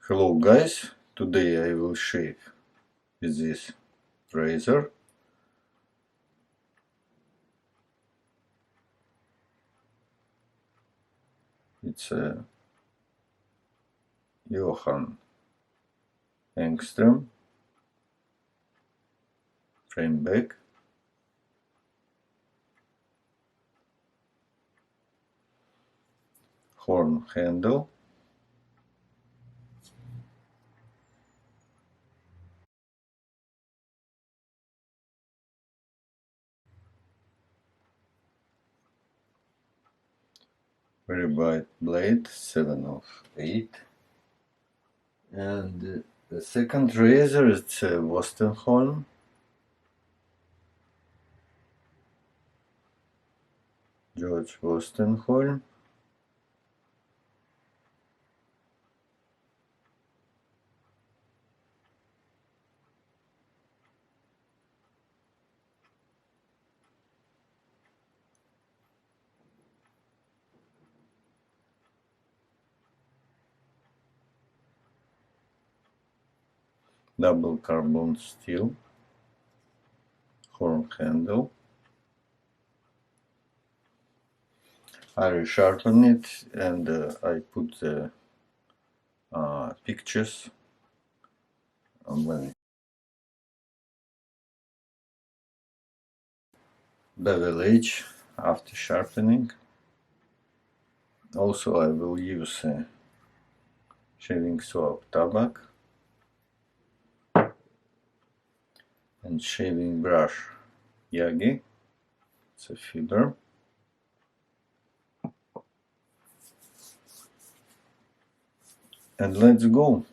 Hello guys, today I will shave with this razor. It's a Johan Engstrom frame back. Horn handle. Very wide blade, 7 of 8. And the second razor is a Wostenholm. George Wostenholm. Double carbon steel. Horn handle. I resharpen it and I put the pictures when bevel edge after sharpening. Also I will use shaving swab tabak and shaving brush Yagi. It's a fiber. And let's go.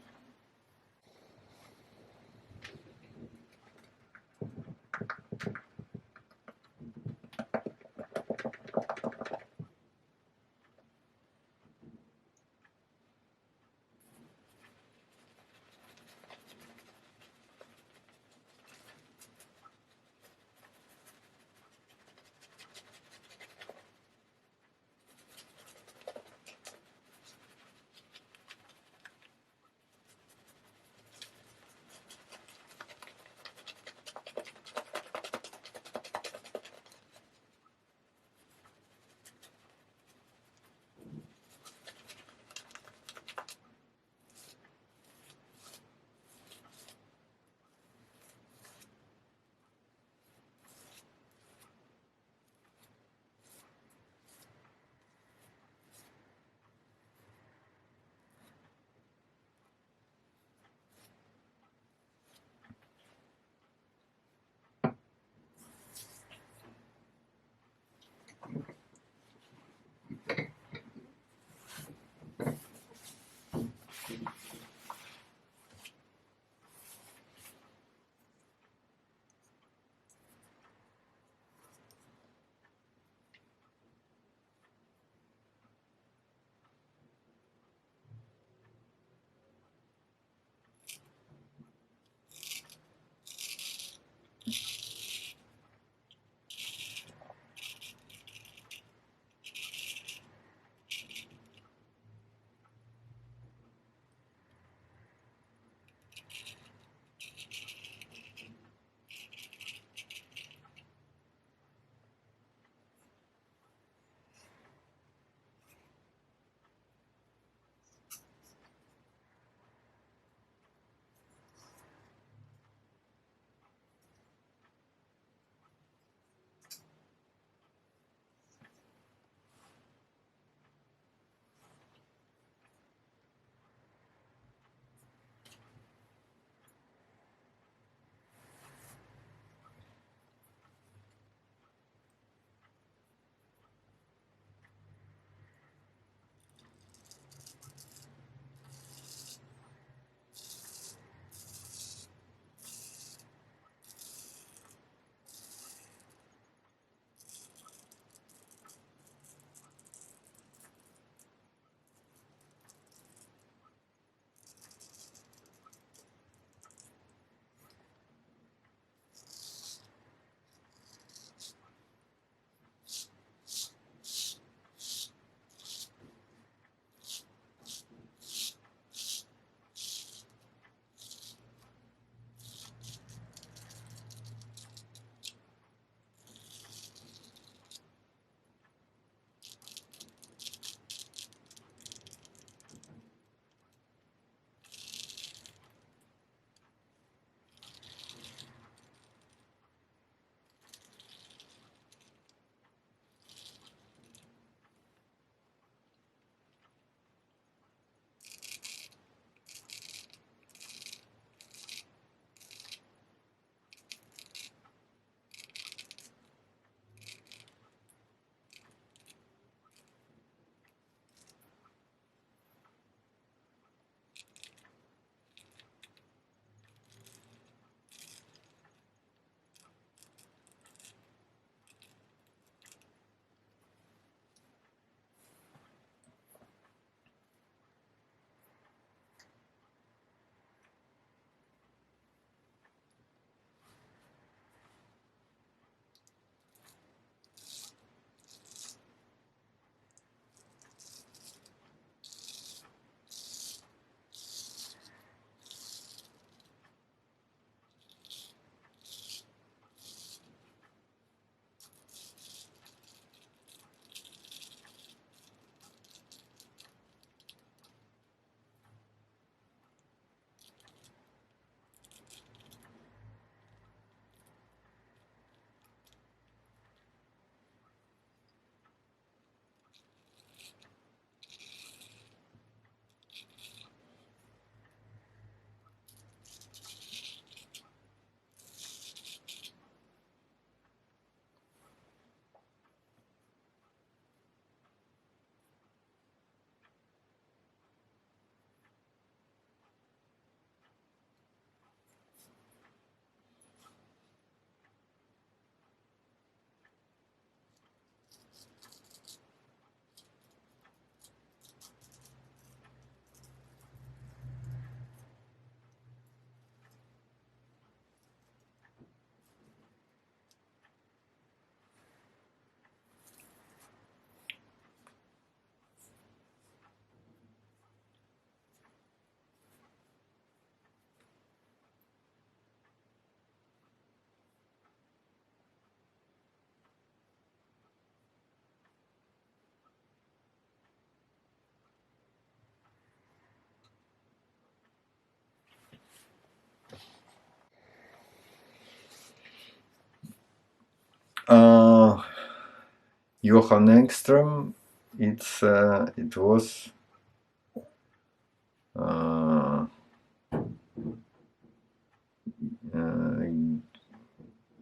Johan Engstrom. It was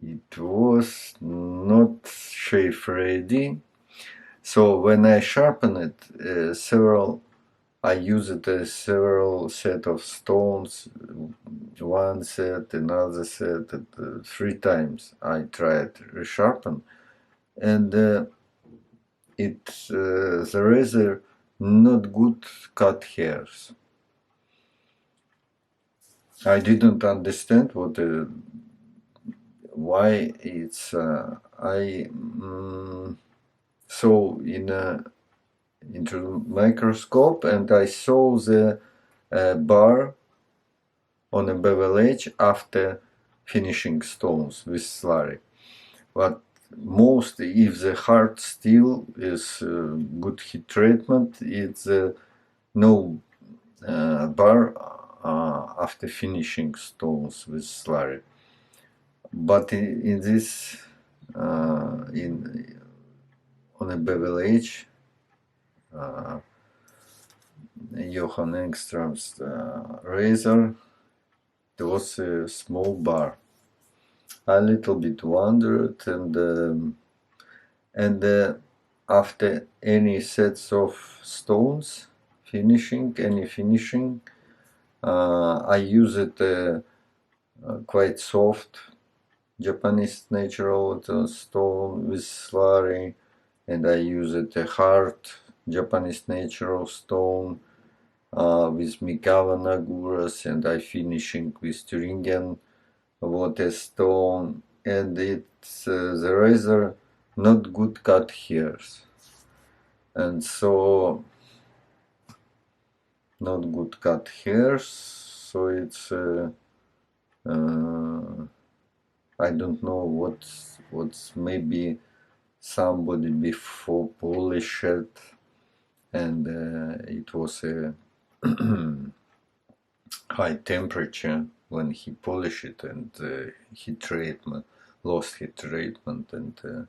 it was not shave ready. So when I sharpen it, I use it as several set of stones, one set, another set, 3 times. I tried resharpen, and the razor not good cut hairs. I didn't understand why it's saw into the microscope, and I saw the bar on a bevel edge after finishing stones with slurry. But most, if the hard steel is good heat treatment, it's no bar after finishing stones with slurry. But in this, on a bevel edge, Johan Engstrom's razor, there was a small bar. I a little bit wondered, and after any sets of stones any finishing, I use it quite soft Japanese natural stone with slurry, and I use it a hard Japanese natural stone with Mikawa Naguras, and I finishing with Thuringian water stone, and it's the razor not good cut hairs, and so not good cut hairs, so it's I don't know what's maybe somebody before polished it, and it was a high temperature when he polished it, and heat treatment, lost heat treatment, and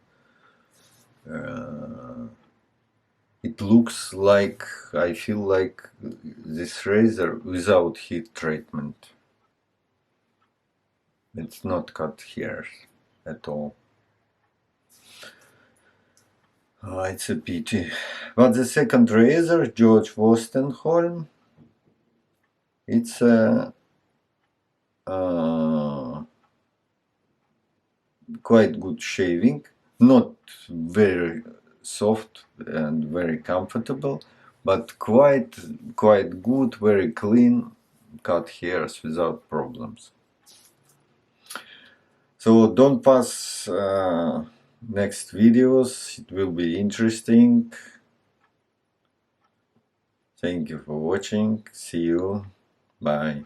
it looks like, I feel like this razor without heat treatment. It's not cut hairs at all. It's a pity. But the second razor, George Wostenholm, it's quite good shaving, not very soft and very comfortable, but quite good, very clean cut hairs without problems. So don't pass next videos, it will be interesting. Thank you for watching, see you, bye.